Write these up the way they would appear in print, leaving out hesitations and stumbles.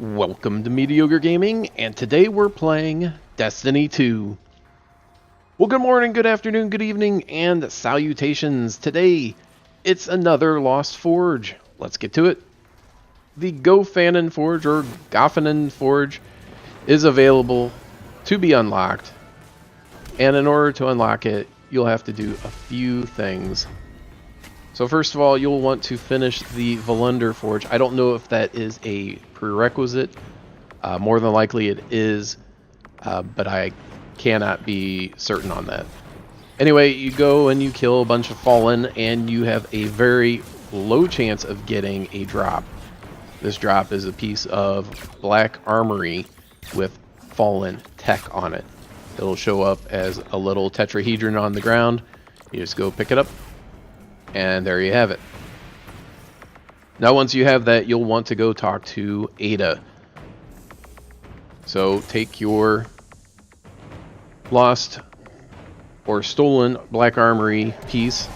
Welcome to Mediocre Gaming, and today we're playing Destiny 2. Well, good morning, good afternoon, good evening, and salutations. Today, it's another Lost Forge. Let's get to it. The Gofannon Forge, or Gofannon Forge, is available to be unlocked. And in order to unlock it, you'll have to do a few things. So first of all, you'll want to finish the Volunder Forge. I don't know if that is a prerequisite. More than likely it is, but I cannot be certain on that. Anyway, you go and you kill a bunch of Fallen, and you have a very low chance of getting a drop. This drop is a piece of Black Armory with Fallen tech on it. It'll show up as a little tetrahedron on the ground. You just go pick it up. And there you have it. Now once you have that, you'll want to go talk to Ada. So take your lost or stolen Black Armory piece,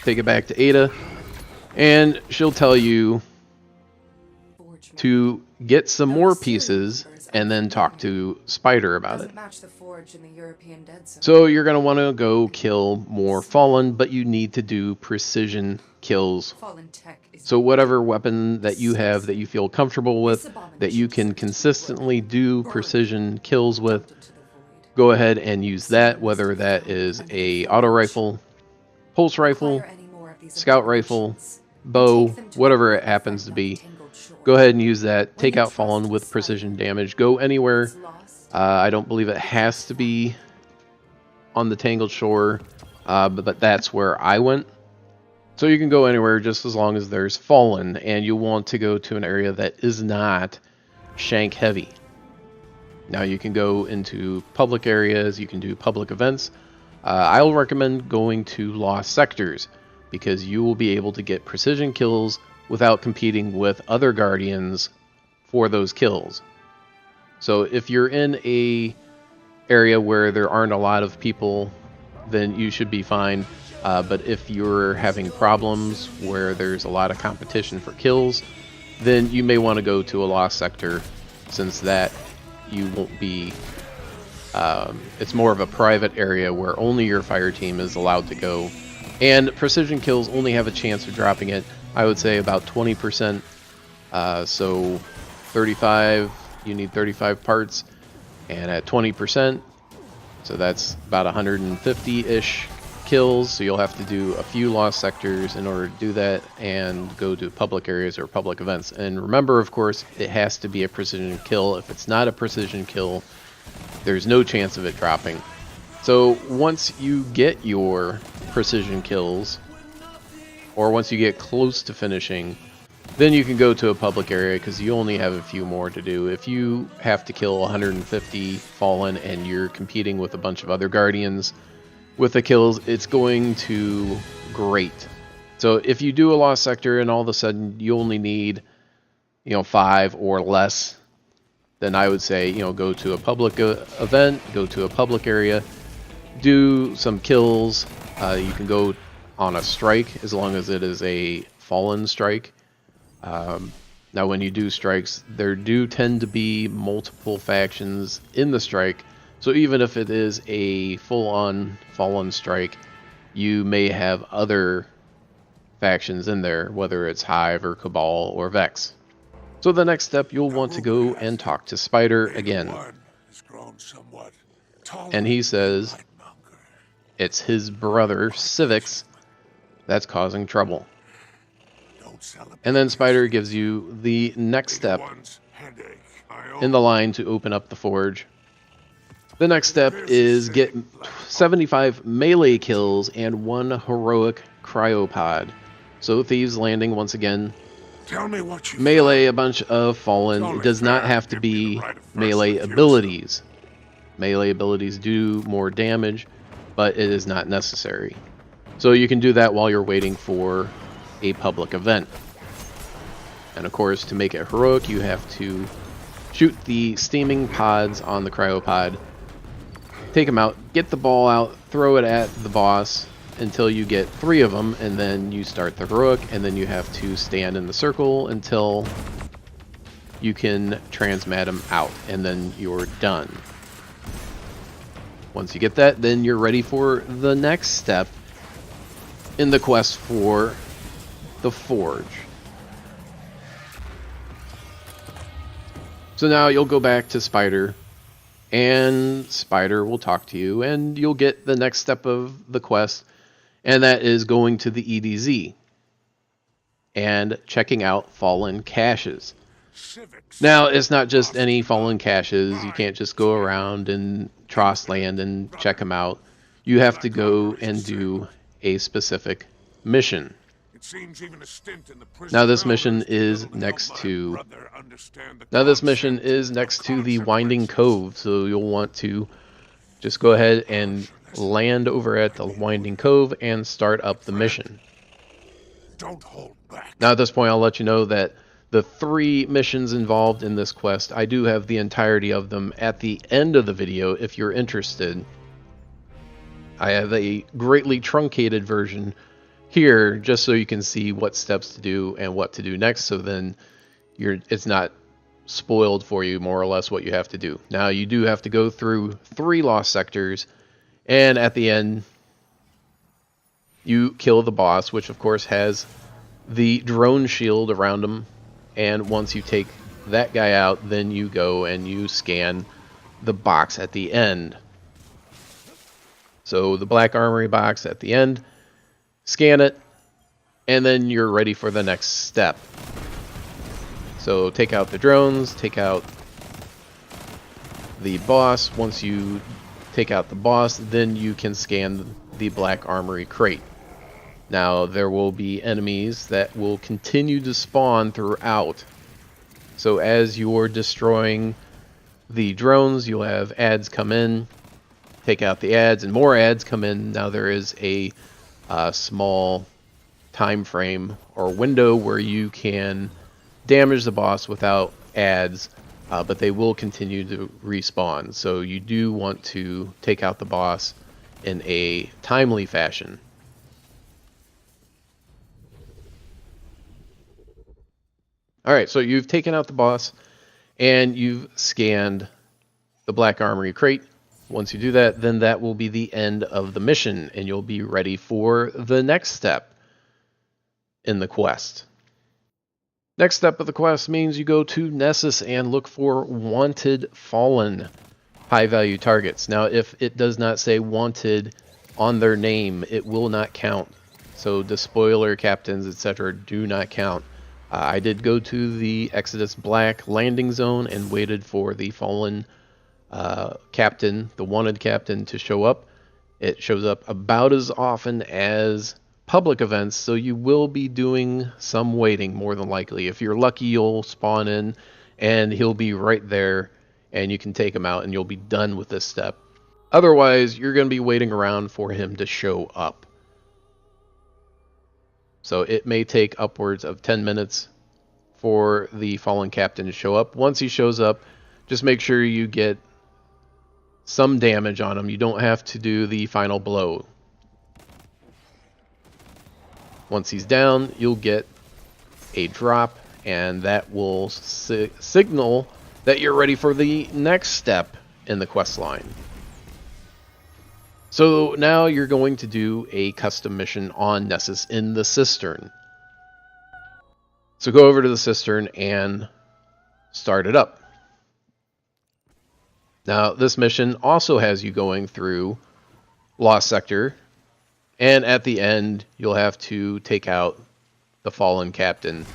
take it back to Ada, and she'll tell you to get some more pieces and then talk to Spider about it. So you're going to want to go kill more Fallen, but you need to do precision kills. So whatever weapon that you have that you feel comfortable with, that you can consistently do precision kills with, go ahead and use that, whether that is a auto rifle, pulse rifle, scout rifle, bow, whatever it happens to be. Go ahead and use that. Take out Fallen with precision damage. Go anywhere. I don't believe it has to be on the Tangled Shore, but that's where I went. So you can go anywhere just as long as there's Fallen, and you want to go to an area that is not shank heavy. Now you can go into public areas, you can do public events. I'll recommend going to Lost Sectors, because you will be able to get precision kills without competing with other Guardians for those kills. So if you're in a area where there aren't a lot of people, then you should be fine. But if you're having problems where there's a lot of competition for kills, then you may want to go to a Lost Sector, since that you won't be... it's more of a private area where only your fire team is allowed to go. And precision kills only have a chance of dropping it, I would say, about 20%. So 35, you need 35 parts, and at 20%, so that's about 150-ish kills. So you'll have to do a few Lost Sectors in order to do that, and go to public areas or public events. And remember, of course, it has to be a precision kill. If it's not a precision kill, there's no chance of it dropping. So once you get your precision kills, or once you get close to finishing, then you can go to a public area, because you only have a few more to do. If you have to kill 150 Fallen and you're competing with a bunch of other Guardians with the kills, it's going to grate. So if you do a Lost Sector and all of a sudden you only need 5 or less, then I would say go to a public event, go to a public area, do some kills. You can go on a strike as long as it is a Fallen strike. Now when you do strikes, there do tend to be multiple factions in the strike, so even if it is a full-on Fallen strike, you may have other factions in there, whether it's Hive or Cabal or Vex. So the next step, you'll want to go and talk to Spider again. And he says it's his brother, Civix, that's causing trouble. And then Spider gives you the next step in the line to open up the forge. The next step is get 75 melee kills and 1 heroic cryopod. So Thieves Landing, once again, melee a bunch of Fallen. It does not have to be melee abilities. Melee abilities do more damage, but it is not necessary. So you can do that while you're waiting for a public event. And of course, to make it heroic, you have to shoot the steaming pods on the cryopod, take them out, get the ball out, throw it at the boss until you get 3 of them, and then you start the heroic, and then you have to stand in the circle until you can transmat them out, and then you're done. Once you get that, then you're ready for the next step in the quest for the Forge. So now you'll go back to Spider, and Spider will talk to you, and you'll get the next step of the quest, and that is going to the EDZ and checking out fallen caches. Now, it's not just any fallen caches. You can't just go around in Trost Land and check them out. You have to go and do a specific mission. Now this mission is next to the Winding Cove, so you'll want to just go ahead and land over at the Winding Cove and start up the mission. Don't hold back. Now at this point, I'll let you know that the 3 missions involved in this quest, I do have the entirety of them at the end of the video if you're interested. I have a greatly truncated version here just so you can see what steps to do and what to do next, so then it's not spoiled for you more or less what you have to do. Now you do have to go through 3 lost sectors, and at the end you kill the boss, which of course has the drone shield around him, and once you take that guy out, then you go and you scan the box at the end. So the Black Armory box at the end, scan it, and then you're ready for the next step. So take out the drones, take out the boss. Once you take out the boss, then you can scan the Black Armory crate. Now there will be enemies that will continue to spawn throughout. So as you're destroying the drones, you'll have ads come in, take out the ads, and more ads come in. Now there is a small time frame or window where you can damage the boss without ads, but they will continue to respawn. So you do want to take out the boss in a timely fashion. Alright, so you've taken out the boss and you've scanned the Black Armory crate. Once you do that, then that will be the end of the mission, and you'll be ready for the next step in the quest. Next step of the quest means you go to Nessus and look for wanted fallen high-value targets. Now, if it does not say wanted on their name, it will not count. So despoiler captains, etc. do not count. I did go to the Exodus Black landing zone and waited for the fallen captain, the wanted captain, to show up. It shows up about as often as public events, so you will be doing some waiting more than likely. If you're lucky, you'll spawn in and he'll be right there and you can take him out and you'll be done with this step. Otherwise, you're going to be waiting around for him to show up. So it may take upwards of 10 minutes for the fallen captain to show up. Once he shows up, just make sure you get some damage on him. You don't have to do the final blow. Once he's down, you'll get a drop, and that will signal that you're ready for the next step in the quest line. So now you're going to do a custom mission on Nessus in the Cistern. So go over to the Cistern and start it up. Now this mission also has you going through Lost Sector, and at the end you'll have to take out the fallen captain.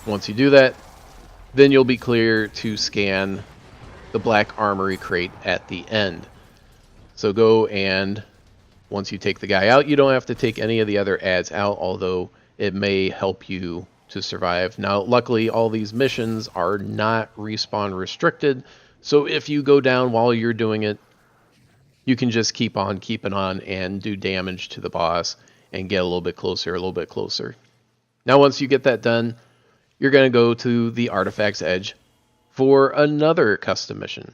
Once you do that, then you'll be clear to scan the Black Armory crate at the end. So go, and once you take the guy out, you don't have to take any of the other ads out, although it may help you to survive. Now, luckily, all these missions are not respawn restricted, so if you go down while you're doing it, you can just keep on keeping on and do damage to the boss and get a little bit closer, a little bit closer. Now, once you get that done, you're going to go to the Artifact's Edge for another custom mission.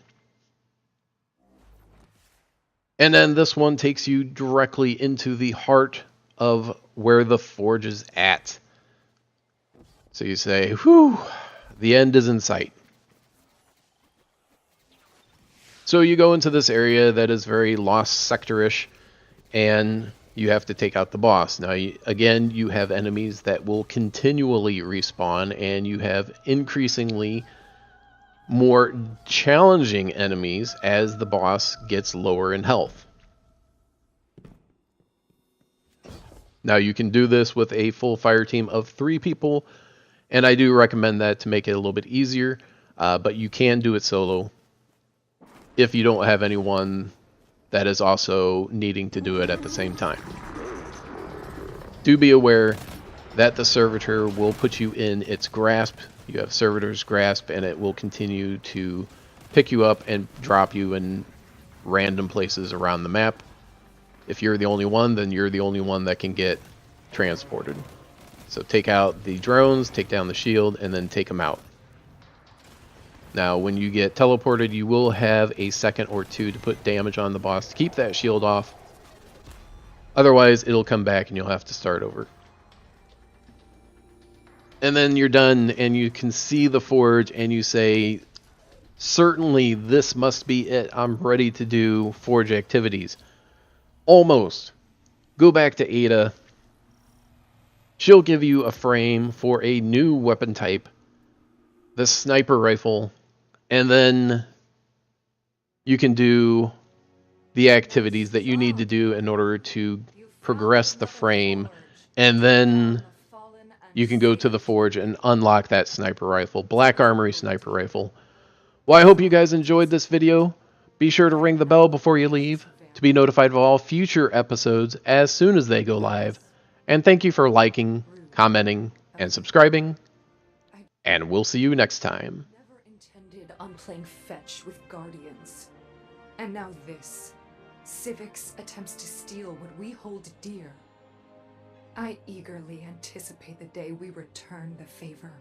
And then this one takes you directly into the heart of where the Forge is at. So you say, whew, The end is in sight. So you go into this area that is very lost sector-ish, and you have to take out the boss. Now, again, you have enemies that will continually respawn, and you have increasingly more challenging enemies as the boss gets lower in health. Now, you can do this with a full fire team of 3 people, and I do recommend that to make it a little bit easier, but you can do it solo if you don't have anyone that is also needing to do it at the same time. Do be aware that the servitor will put you in its grasp. You have servitor's grasp, and it will continue to pick you up and drop you in random places around the map. If you're the only one, then you're the only one that can get transported. So take out the drones, take down the shield, and then take them out. Now, when you get teleported, you will have a second or 2 to put damage on the boss to keep that shield off. Otherwise, it'll come back and you'll have to start over. And then you're done, and you can see the forge, and you say, certainly this must be it. I'm ready to do forge activities. Almost. Go back to Ada. She'll give you a frame for a new weapon type, the sniper rifle, and then you can do the activities that you need to do in order to progress the frame, and then you can go to the forge and unlock that sniper rifle, Black Armory sniper rifle. Well, I hope you guys enjoyed this video. Be sure to ring the bell before you leave to be notified of all future episodes as soon as they go live. And thank you for liking, commenting, and subscribing. And we'll see you next time. Never intended on playing fetch with Guardians. And now this. Civic's attempts to steal what we hold dear. I eagerly anticipate the day we return the favor.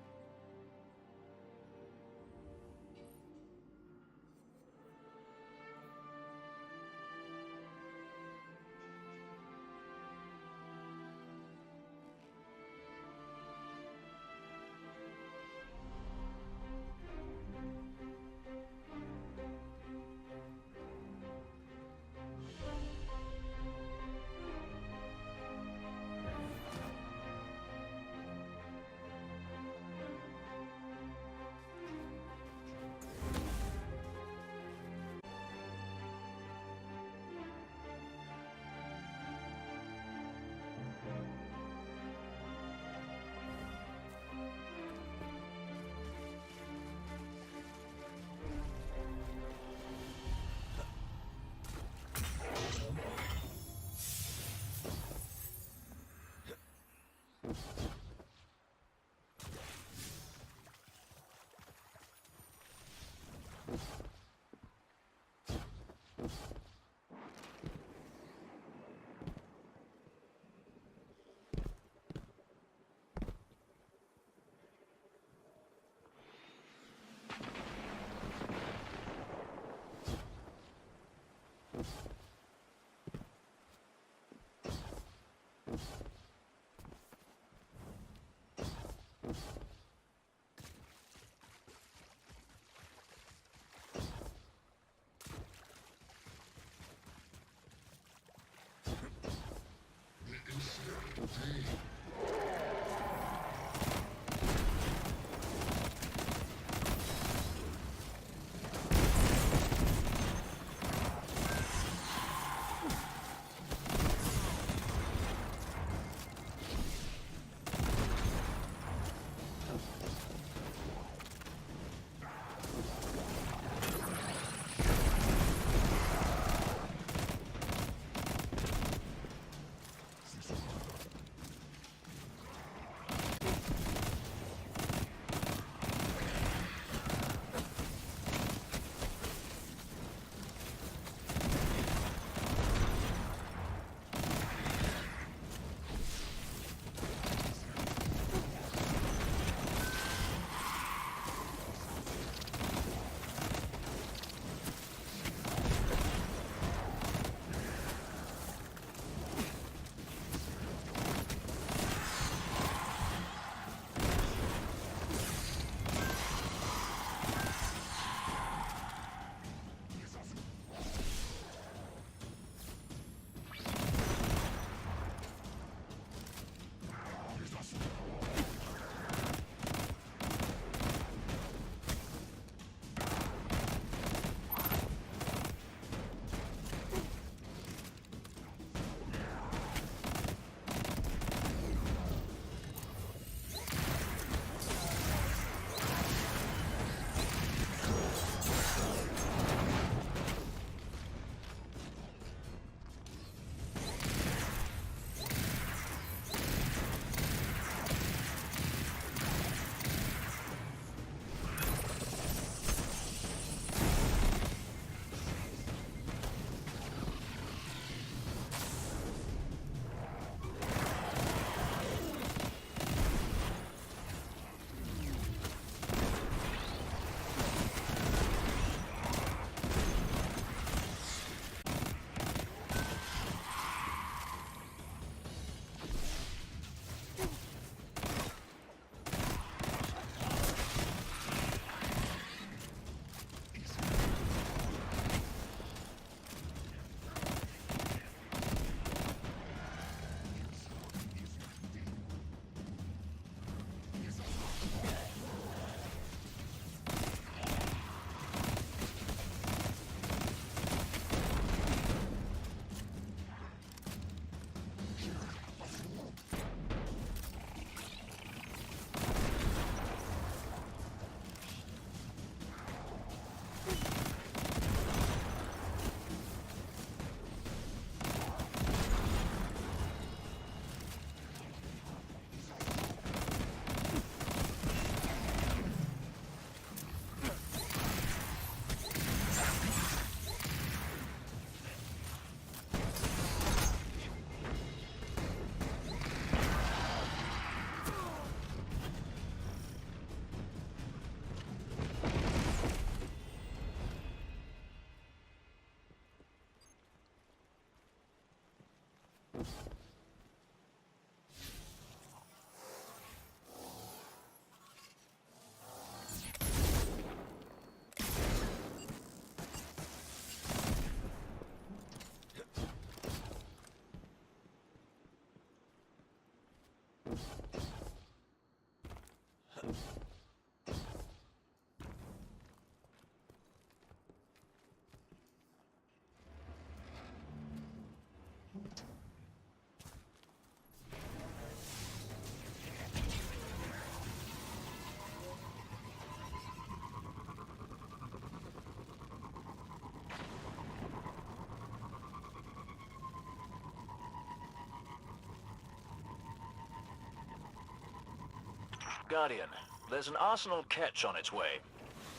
Guardian, there's an arsenal catch on its way.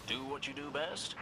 Do what you do best.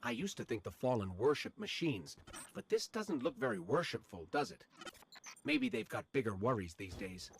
I used to think the Fallen worship machines, but this doesn't look very worshipful, does it? Maybe they've got bigger worries these days.